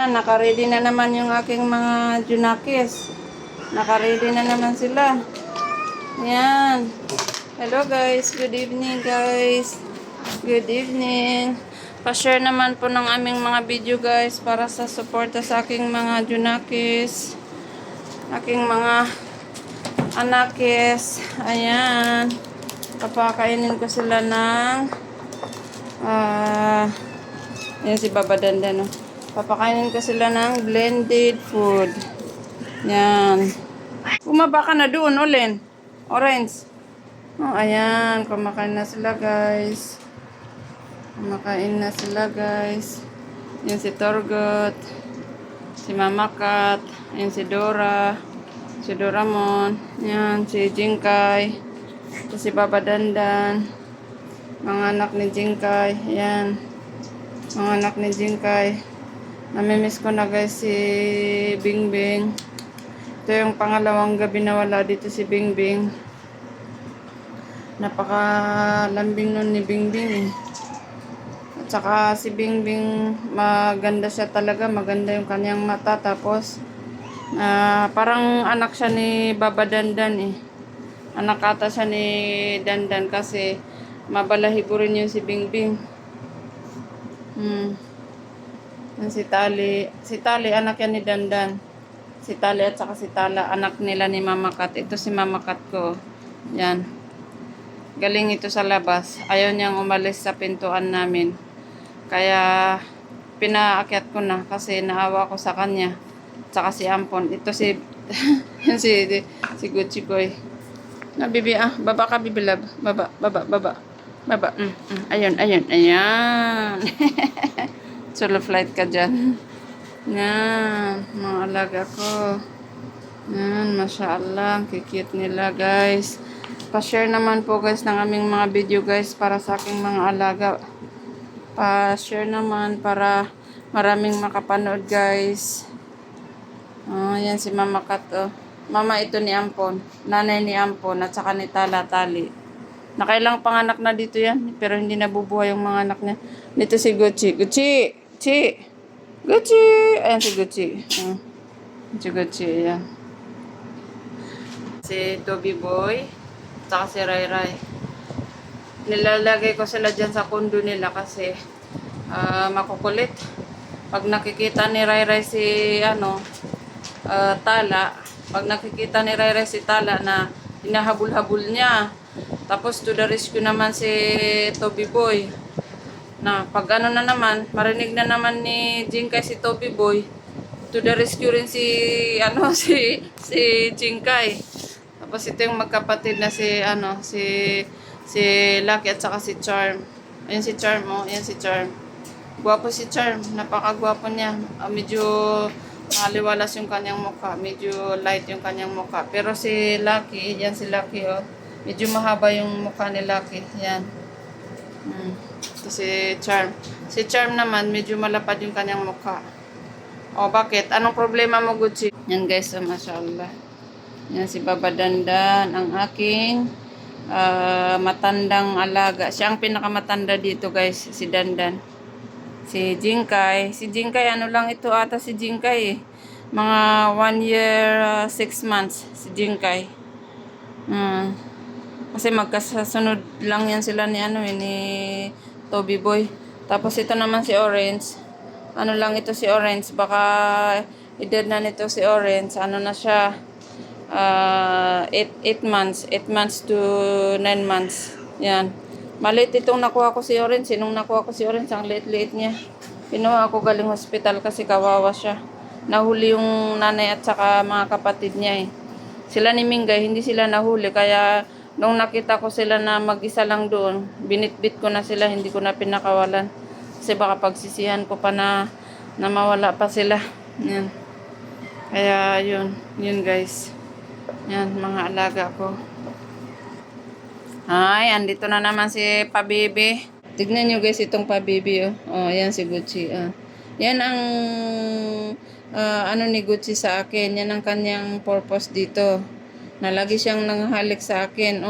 Naka-ready na naman yung aking mga junakis. Naka-ready na naman sila. Yan. Hello guys. Good evening guys. Good evening. Pa-share naman po ng aming mga video guys para sa suporta sa aking mga junakis. Aking mga anakis. Ayan. Papakainin ko sila ng yan si Baba Dandan, no? Papakainin ko sila ng blended food. Yan. Bumaba ka na doon, Olen. Orange. Oh, ayan. Kumakain na sila, guys. Kumakain na sila, guys. Yan si Torgot. Si Mama Kat. Yan si Dora. Si Doramon. Yan si Jingkay. Ito si Baba Dandan. Mga anak ni Jingkay. Yan. Mga anak ni Jingkay. Namimiss ko na guys si Bingbing. Ito yung pangalawang gabi na wala dito si Bingbing. Napakalambing nun ni Bingbing eh. At saka si Bingbing maganda siya talaga. Maganda yung kanyang mata. Tapos parang anak siya ni Baba Dandan eh. Anak ata siya ni Dandan kasi mabalahibo rin yun si Bingbing. Yan si Tali. Si Tali, anak yan ni Dandan. Si Tali at saka si Tala, anak nila ni Mama Kat. Ito si Mama Kat ko. Yan. Galing ito sa labas. Ayaw niyang umalis sa pintuan namin. Kaya, pinaakyat ko na kasi naawa ko sa kanya. At saka si Ampon. Ito si, yan si Gucci Boy. Na, bibi, baba ka, bibi love. Baba. Baba. Ayun. Solo flight ka dyan. Yan. Mga alaga ko. Yan. Masyaallah. Kikit nila guys. Pa-share naman po guys ng aming mga video guys para sa aking mga alaga. Pa-share naman para maraming makapanood guys. Yan si Mama Kat. Mama ito ni Ampon. Nanay ni Ampon at saka ni Tala Tali. Nakailang panganak na dito yan. Pero hindi nabubuhay yung mga anak niya. Dito si Gucci. Gucci! Ayan si Gucci. Si Gucci, ayan. Si Toby Boy. Saka si Rai Rai. Nilalagay ko sila dyan sa kondo nila kasi makukulit. Pag nakikita ni Rai Rai si Tala. Pag nakikita ni Rai Rai si Tala na hinahabol-habol niya. Tapos to the rescue naman si Toby Boy. Na pag na naman, marinig na naman ni Jingkay si Toby Boy. To the rescue rin si Jingkay. Tapos ito yung magkapatid na si Lucky at saka si Charm. Ayun si Charm, ayan si Charm. Gwapo si Charm, napakagwapo niya. Medyo maliwalas yung kanyang mukha, medyo light yung kanyang mukha. Pero si Lucky, yan si Lucky medyo mahaba yung mukha ni Lucky. Yan. Ito si Charm. Si Charm naman, medyo malapad yung kanyang mukha. Bakit? Anong problema mo, Gucci? Yan guys, mashallah. Yan si Baba Dandan, ang aking matandang alaga. Siya ang pinakamatanda dito guys, si Dandan. Si Jingkay. Si Jingkay, lang ito ata si Jingkay eh. Mga 1 year, 6 months si Jingkay. Kasi magkasunod lang yan sila ni Toby Boy. Tapos ito naman si Orange. Lang ito si Orange. Baka edad na nito si Orange. Na siya? 8 months. 8 months to 9 months. Yan. Maliit itong nakuha ko si Orange. Nung nakuha ko si Orange, ang liit-liit niya. Pinuha ako galing hospital kasi kawawa siya. Nahuli yung nanay at saka mga kapatid niya eh. Sila ni Mingay, hindi sila nahuli. Kaya nung nakita ko sila na mag-isa lang doon, binitbit ko na sila, hindi ko na pinakawalan. Kasi baka pagsisihan ko pa na mawala pa sila. Yan. Kaya yun guys. Yan, mga alaga ko. Ay, andito na naman si Pabibi. Tignan nyo guys itong Pabibi yan si Gucci. Yan ang ni Gucci sa akin. Yan ang kanyang purpose dito. Nalagi siyang nanghalik sa akin.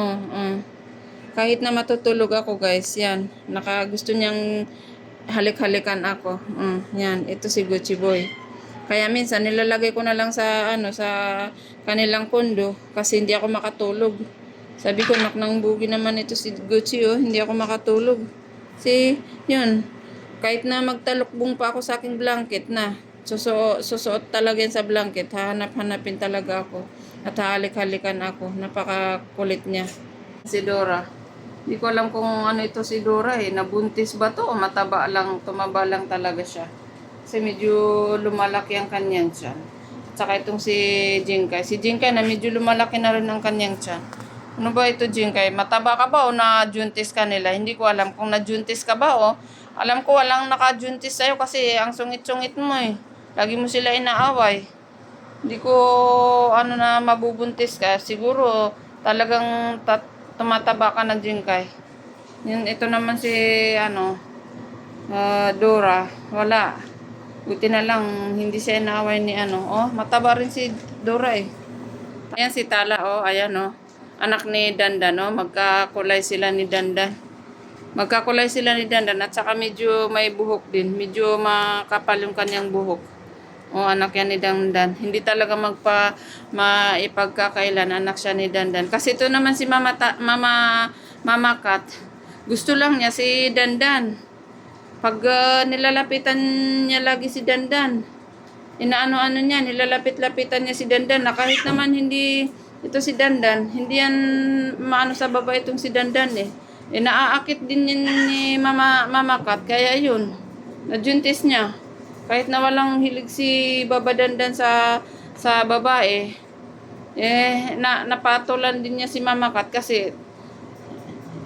Kahit na matutulog ako guys, yan. Gusto niyang halik-halikan ako. Yan, ito si Gucci Boy. Kaya minsan nilalagay ko na lang sa sa kanilang kondo kasi hindi ako makatulog. Sabi ko, nak ng bugi naman ito si Gucci, oh, hindi ako makatulog. Yun, kahit na magtalukbong pa ako sa aking blanket na, susuot talaga yan sa blanket, hahanap-hanapin talaga ako at hahalik-halikan ako. Napakakulit niya. Si Dora. Hindi ko alam kung ano ito si Dora eh. Nabuntis ba to o mataba lang, tumaba lang talaga siya. Kasi medyo lumalaki ang kanyang tiyan. At saka itong si Jinkay. Si Jinkay na medyo lumalaki na rin ang kanyang tiyan. Ano ba ito, Jinkay? Mataba ka ba o na-juntis ka nila? Hindi ko alam kung na-juntis ka ba o. Alam ko walang naka-juntis sa'yo kasi ang sungit-sungit mo eh. Lagi mo sila inaaway. Hindi ko na mabubuntis ka. Siguro talagang tumataba ka na, Jinkay. Yun, ito naman si Dora. Wala. Buti na lang hindi siya inaaway ni mataba rin si Dora eh. Ayan si Tala, ayan anak ni Dandan, magkakulay sila ni Dandan. Magkakulay sila ni Dandan at saka medyo may buhok din. Medyo makapal yung kanyang buhok. Anak yan ni Dandan. Hindi talaga maipagkakailan anak siya ni Dandan. Kasi ito naman si Mama Kat. Gusto lang niya si Dandan. Pag nilalapitan niya lagi si Dandan, inaano-ano niya, nilalapit-lapitan niya si Dandan na kahit naman hindi ito si Dandan, hindi yan maano sa baba itong si Dandan eh. Naaakit din yan ni Mama Kat, kaya yun, najuntis niya. Kahit na walang hilig si Baba Dandan sa babae, napatulan din niya si Mama Kat kasi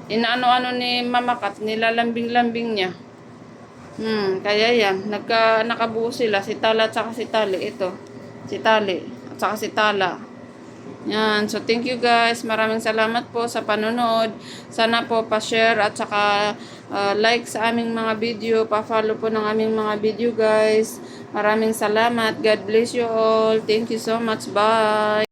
inaano-ano ni Mama Kat, nilalambing-lambing niya. Kaya yan, nakabuo sila, si Tala at saka si Tali, ito. Si Tali at saka si Tala. Yan, so thank you guys. Maraming salamat po sa panonood. Sana po pa-share at saka like sa aming mga video, pa-follow po ng aming mga video guys. Maraming salamat. God bless you all. Thank you so much. Bye.